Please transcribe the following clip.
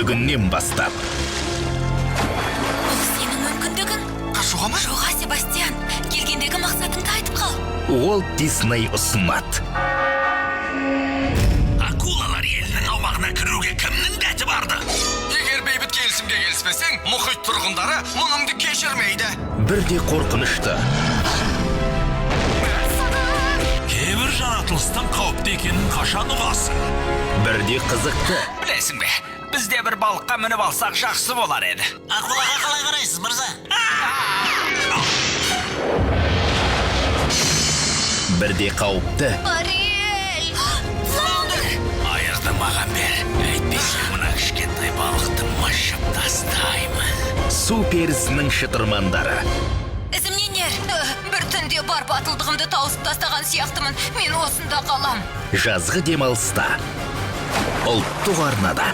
бүгіннен бастап. Бұл сенің мүмкіндігін? Қашуға ма? Жоға, Себастьян, келгендегі мақсатыңды айтып қал. Уолт Дисней ұсынады. Акулалар елінің аумағына кіруге кімнің дәті барды? Егер бейбіт келісімге келіспесең, мұхит тұрғындары мұныңды кешірмейді. Бірде қорқынышты, Кейбір жаратылыстың қауіпті екенін қашан ұғасың? бірде қызықты, Білесің бе, бізде бір балыққа мініп алсақ жақсы болар еді. Акулаға қалай қарайсыз, мырза? бірде қауіпті, Ариэль! Флаундер! Айырды маған бер. Әйтпесе мына кішкентай балықты мышып тастаймын. суперсінің шытырмандары. Ізімненер! Бір түнде бар батылдығымды тауысып тастаған сияқтымын. Мен осында қалам. Жазғы демалыста. Ұлттық арнада.